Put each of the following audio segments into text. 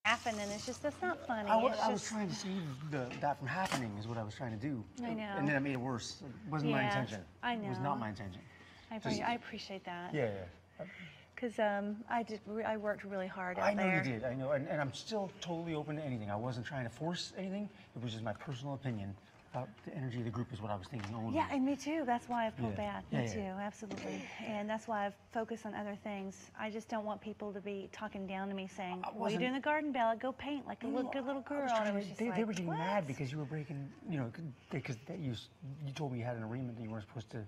laughing, and it's just, that's not funny. I was trying to save that from happening is what I was trying to do. I know. And then I made it worse. It wasn't my intention. I know. It was not my intention. I appreciate that. Yeah. Because I worked really hard out there. I know you did. I know, and I'm still totally open to anything. I wasn't trying to force anything. It was just my personal opinion about the energy of the group is what I was thinking only. Yeah, and me too. That's why I've pulled back. Me too, yeah. Absolutely. And that's why I've focused on other things. I just don't want people to be talking down to me saying, "What are you doing in the garden, Bella? Go paint like a good little girl." They were getting mad because you were breaking, because you told me you had an agreement that you weren't supposed to,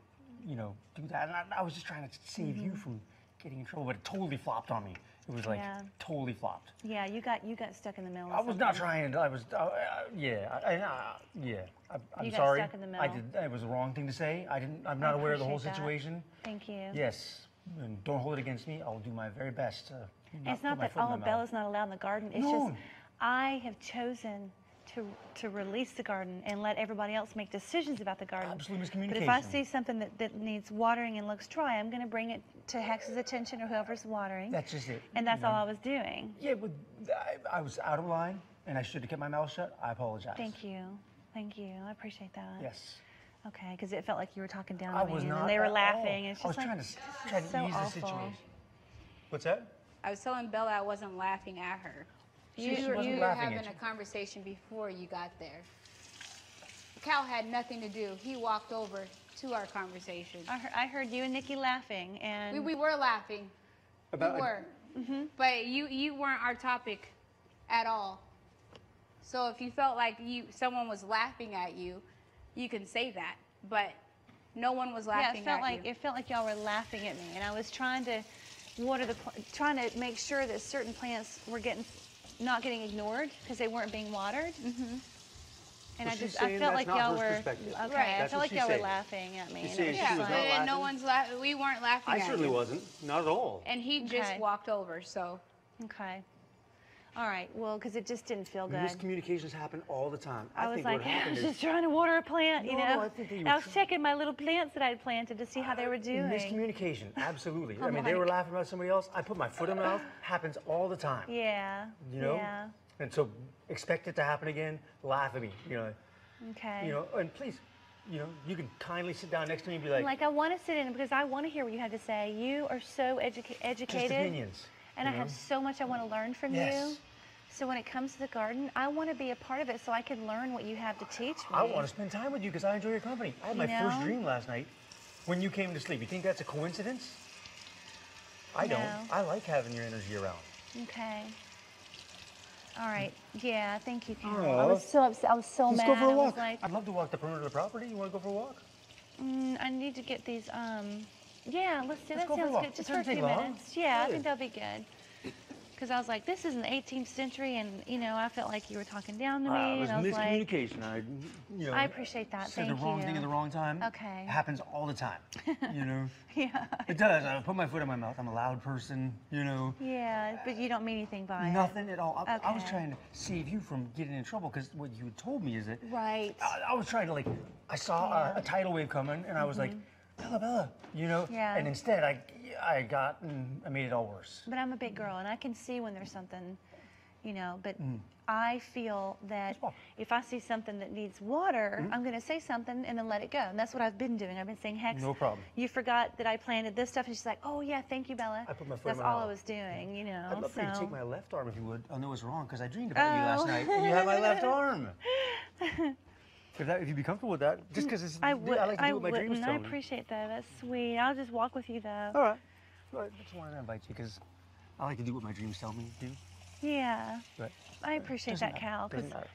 do that. And I was just trying to save you from getting in trouble, but it totally flopped on me. It was like totally flopped. Yeah, you got stuck in the middle. I was not trying to. I was, I'm you sorry. Got stuck in the middle. I did. It was the wrong thing to say. I'm not aware of the whole situation. Thank you. Yes, and don't hold it against me. I'll do my very best to. It's not that Bella's not allowed in the garden. It's just I have chosen to release the garden and let everybody else make decisions about the garden. Absolute miscommunication. But if I see something that needs watering and looks dry, I'm going to bring it to Hex's attention or whoever's watering. That's just it. And that's all I was doing. Yeah, but I was out of line, and I should have kept my mouth shut. I apologize. Thank you. Thank you. I appreciate that. Yes. Okay, because it felt like you were talking down I to me, was not and they were at laughing. all. It's I was just trying to so ease awful. the situation. What's that? I was telling Bella I wasn't laughing at her. She You wasn't were laughing having at you. a conversation before you got there. Cal had nothing to do. He walked over to our conversation. I heard you and Nikki laughing, and We were laughing. We were. But you weren't our topic at all. So if you felt like someone was laughing at you, you can say that. But no one was laughing at you. It felt like y'all were laughing at me, and I was trying to water trying to make sure that certain plants were not getting ignored because they weren't being watered. And I felt like y'all were I felt like y'all were laughing at me. And no one's laughing. We weren't laughing at you. I certainly wasn't. Not at all. And he just walked over, so. Okay. All right. Well, because it just didn't feel good. Miscommunications happen all the time. I was like, I was just trying to water a plant, you know. I think that I was checking my little plants that I had planted to see how they were doing. Miscommunication, absolutely. I mean, they were laughing about somebody else. I put my foot in my mouth. Happens all the time. Yeah. You know. Yeah. And so, expect it to happen again. Laugh at me, Okay. And please, you can kindly sit down next to me and be like, I want to sit in because I want to hear what you have to say. You are so educated. Just opinions. And I have so much I want to learn from you. So when it comes to the garden, I want to be a part of it so I can learn what you have to teach me. I want to spend time with you because I enjoy your company. I had my first dream last night when you came to sleep. You think that's a coincidence? I don't. I like having your energy around. Okay. All right. Yeah, thank you, Carol. Aww. I was so upset. I was so mad. Let's go for a walk. I was like, I'd love to walk the perimeter of the property. You want to go for a walk? I need to get these, yeah, let's do that. Go for a Sounds walk. good. Just It for a doesn't few take long. minutes. Yeah, I think that'll be good. Because I was like, this is in the 18th century, and, I felt like you were talking down to me. It was and I was like, miscommunication. I appreciate that. Said Thank the wrong you. thing at the wrong time. Okay. It happens all the time, Yeah. It does. I put my foot in my mouth. I'm a loud person, Yeah, but you don't mean anything by it. Nothing at all. I was Okay. trying to save you from getting in trouble because what you had told me is that Right. I was trying to I saw a tidal wave coming and I was like, Bella, Yeah. and instead I made it all worse. But I'm a big girl, and I can see when there's something, but I feel that if I see something that needs water, I'm going to say something and then let it go. And that's what I've been doing. I've been saying, Hex, no problem. You forgot that I planted this stuff. And she's like, oh, yeah, thank you, Bella. I put my foot That's in my all I mouth. was doing, I'd love for you to take my left arm if you would. I know it's wrong because I dreamed about you last night and you had my left arm. If you'd be comfortable with that, just because I like to do what my dreams tell I me. appreciate that. That's sweet. I'll just walk with you, though. All right. I just wanted to invite you because I like to do what my dreams tell me to do. Yeah. But I appreciate that, Cal. Doesn't matter.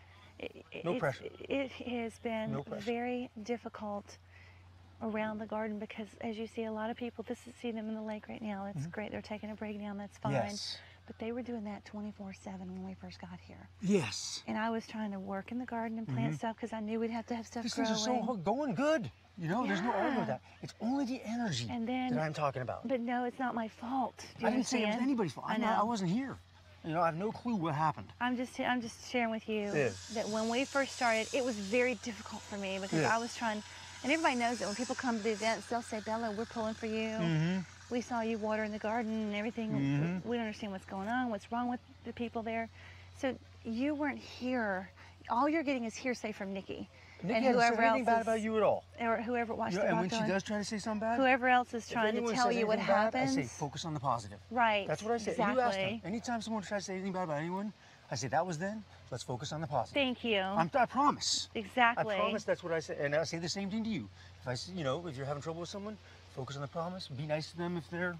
No pressure. It has been No pressure. very difficult around the garden because, as you see, a lot of people, see them in the lake right now. It's great. They're taking a break now. That's fine. Yes. But they were doing that 24/7 when we first got here. Yes. And I was trying to work in the garden and plant stuff because I knew we'd have to have stuff These growing. things are so going good. There's no arguing with that. It's only the energy that I'm talking about. But no, it's not my fault. Do you I didn't say it was understand? anybody's fault. I wasn't here. I have no clue what happened. I'm just sharing with you that when we first started, it was very difficult for me because I was trying, and everybody knows that when people come to the events, they'll say, Bella, we're pulling for you. We saw you water in the garden and everything. We don't understand what's going on, what's wrong with the people there. So you weren't here. All you're getting is hearsay from Nikki. Nikki and hasn't said whoever anything else bad is, about you at all. or whoever watched the And rock when she going, does try to say something bad, whoever else is if trying to anyone tell says you what anything bad, happens. I say focus on the positive. Right. That's what I say. Exactly. You ask them. Anytime someone tries to say anything bad about anyone, I say that was then. Let's focus on the positive. Thank you. I promise. Exactly. I promise that's what I say, and I say the same thing to you. If I, if you're having trouble with someone, focus on the promise. Be nice to them if they're,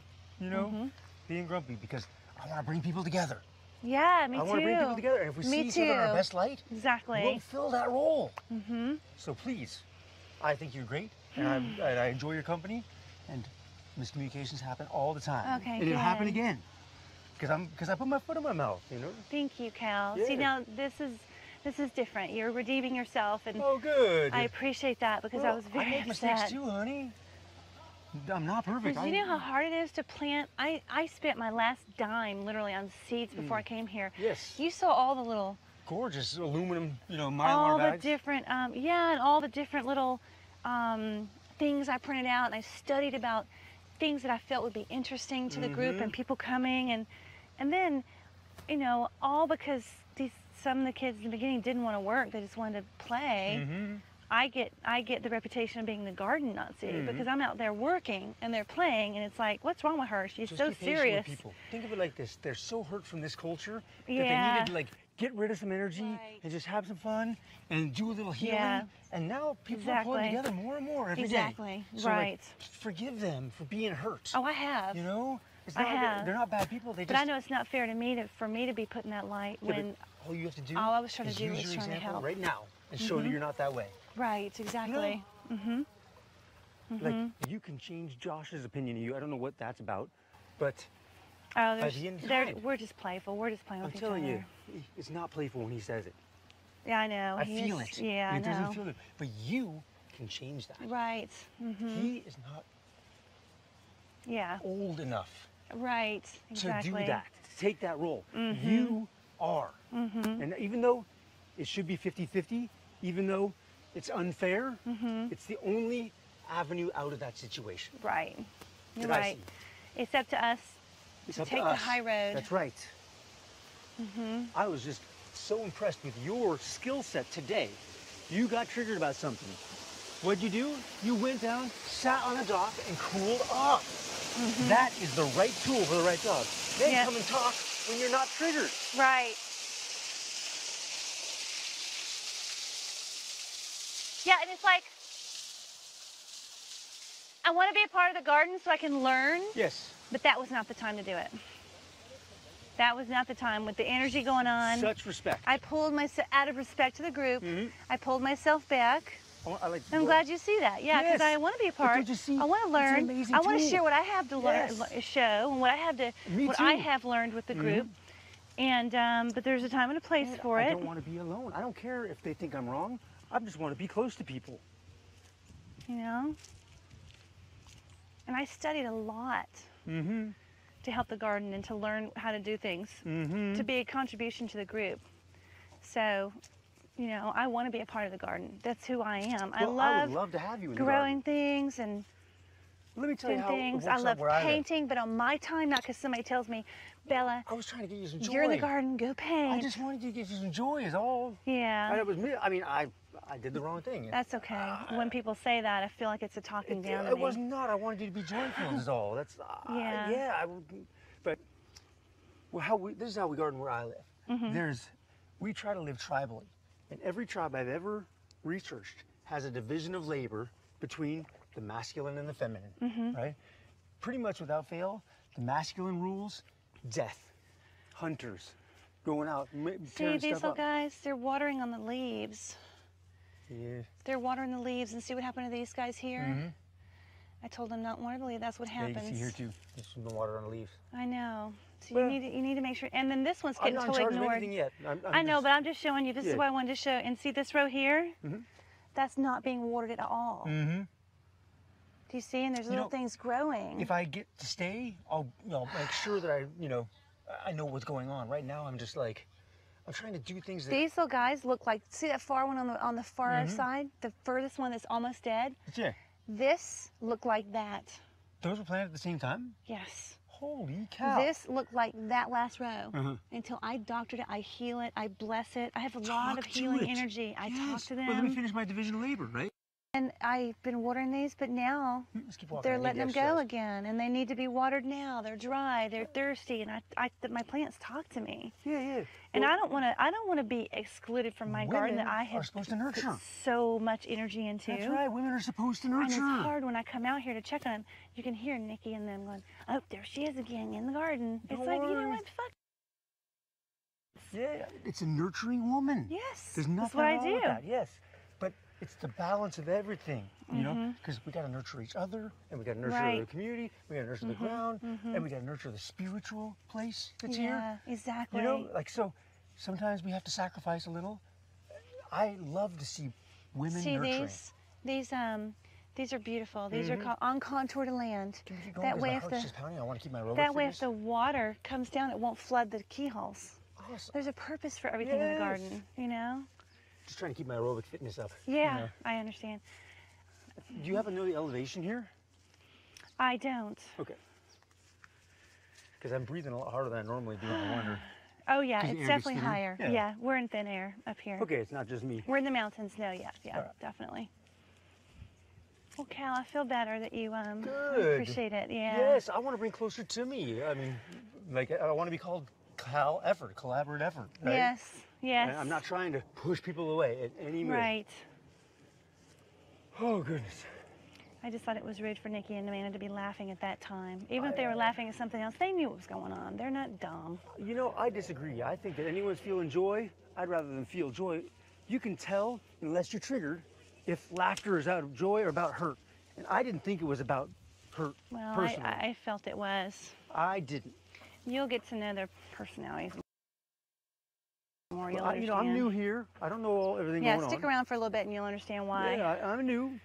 being grumpy, because I want to bring people together. Yeah, me too. I want to bring people together, and if we see each other in our best light, exactly, we'll fill that role. So please, I think you're great, and I enjoy your company, and miscommunications happen all the time. Okay, and it'll happen again, because I put my foot in my mouth, Thank you, Cal. Yeah. See, now this is different. You're redeeming yourself, and oh, good. I appreciate that, because I was very I make upset. mistakes too, honey. I'm not perfect. Because you know how hard it is to plant? I spent my last dime literally on seeds before I came here. Yes. You saw all the little, gorgeous aluminum, mylar all bags. the different, and all the different little things I printed out, and I studied about things that I felt would be interesting to the group and people coming, and then, all because some of the kids in the beginning didn't want to work; they just wanted to play. I get the reputation of being the garden Nazi because I'm out there working and they're playing, and it's like, what's wrong with her? She's Just so be patient serious. with people. Think of it like this: they're so hurt from this culture that Yeah. they needed to get rid of some energy Right. and just have some fun and do a little healing. Yeah. And now people are pulling together more and more every day. Exactly. So Right. forgive them for being hurt. Oh, I have. It's I not, have. They're not bad people. They But just. I know it's not fair to me for me to be put in that light Yeah, when. but all you have to do. all I was trying to is do use was your trying to example help. right now and show that you're not that way. Right. Exactly. Like you can change Josh's opinion of you. I don't know what that's about, but Oh, by the inside, we're just playful. We're just playing I'm with each telling other. you, it's not playful when he says it. Yeah, I know. I feel it. Yeah, It I know. doesn't feel good. But you can change that. Right. He is not Yeah. old enough Right. Exactly. to do that, to take that role. You are. And even though it should be 50-50, even though it's unfair, it's the only avenue out of that situation. Right. You're That I right. see. It's up to us It's to up take to the us. high road. That's right. I was just so impressed with your skill set today. You got triggered about something. What'd you do? You went down, sat on a dock, and cooled off. That is the right tool for the right job. Then Yeah. come and talk when you're not triggered. Right. Yeah, and it's like, I want to be a part of the garden so I can learn, Yes. but that was not the time to do it. That was not the time with the energy going on. Such respect. I pulled myself, out of respect to the group, I pulled myself back. I like. I'm glad you see that. Yeah, because Yes. I want to be a But part. don't you see, I want to it's an learn. amazing I want to tool. share what I have to learn, Yes. show, and what I have to, Me what I too. have learned with the group. And but there's a time and a place for I it. don't want to be alone. I don't care if they think I'm wrong. I just want to be close to people. You know. And I studied a lot to help the garden and to learn how to do things, to be a contribution to the group. So, I want to be a part of the garden. That's who I am. Well, I would love to have you in the garden. growing things and Let me tell you doing how things. it I works out love where I live. painting, but on my time, not because somebody tells me, Bella, I was trying to get you some joy. you're in the garden, go paint. I just wanted you to get you some joy is all. Yeah. And it was me. I mean, I did the wrong thing. That's okay. When people say that, I feel like it's a talking down to It me. was not. I wanted you to be joyful is all. That's Yeah. yeah. I would, but this is how we garden where I live. We try to live tribally, and every tribe I've ever researched has a division of labor between the masculine and the feminine, right? Pretty much without fail, the masculine rules death, hunters, going out, See, tearing these stuff little up. guys, they're watering on the leaves. Yeah. They're watering the leaves, and see what happened to these guys here? I told them not water the leaf. That's what Yeah, you happens. can see here too. There's some water on the leaves. I know. So Well, you need to make sure. And then this one's I'm getting not in totally charge of ignored. anything yet. I'm I know, just- but I'm just showing you. This is Yeah. what I wanted to show. And see this row here? That's not being watered at all. Do you see? And there's little know, things growing. If I get to stay, I'll make sure that I know what's going on. Right now, I'm just like, I'm trying to do things that. These little guys look like. See that far one on the far side, the furthest one that's almost dead. Yeah. This looked like that. Those were planted at the same time. Yes. Holy cow. This looked like that last row until I doctored it. I heal it. I bless it. I have a lot of healing energy. I talk to them. Well, let me finish my division of labor, right? And I've been watering these, but now Let's keep walking. they're letting them go again, and they need to be watered now. They're dry, they're thirsty, and my plants talk to me. Yeah. And I don't want to be excluded from my garden that I have supposed to nurture. put so much energy into. That's right. Women are supposed to nurture. And it's hard when I come out here to check on them. You can hear Nikki and them going, "Oh, there she is again in the garden." It's like, you know what? Fuck. Yeah, it's a nurturing woman. Yes, There's nothing that's what I wrong do. with that. Yes, but it's the balance of everything, you know, because we got to nurture each other, and we got to nurture the community, we got to nurture the ground, and we got to nurture the spiritual place that's here. Yeah, exactly. You know, like, so sometimes we have to sacrifice a little. I love to see women nurturing. These are beautiful. These are called on contour to land. Can we keep going? That way, if I want to keep my robot that way, if the water comes down, it won't flood the keyholes. Awesome. There's a purpose for everything in the garden, you know. Just trying to keep my aerobic fitness up. Yeah, you know? I understand. Do you happen to know the elevation here? I don't. Okay. Because I'm breathing a lot harder than I normally do, and I wonder. Oh yeah, it's definitely higher. Yeah, we're in thin air up here. Okay, it's not just me. We're in the mountains. No, yeah, definitely. Well, Cal, I feel better that you appreciate it. Yeah. Yes, I want to bring closer to me. I mean, like, I want to be called Cal effort, collaborative effort. Right? Yes. Yes. And I'm not trying to push people away in any way. Right. Oh goodness. I just thought it was rude for Nikki and Amanda to be laughing at that time. Even if they were laughing at something else, they knew what was going on. They're not dumb. You know, I disagree. I think that anyone's feeling joy, I'd rather than feel joy. You can tell, unless you're triggered, if laughter is out of joy or about hurt. And I didn't think it was about hurt personally. Well, I felt it was. I didn't. You'll get to know their personalities more. Well, you know, I'm new here. I don't know everything going on. Yeah, stick around for a little bit and you'll understand why. Yeah, I'm new.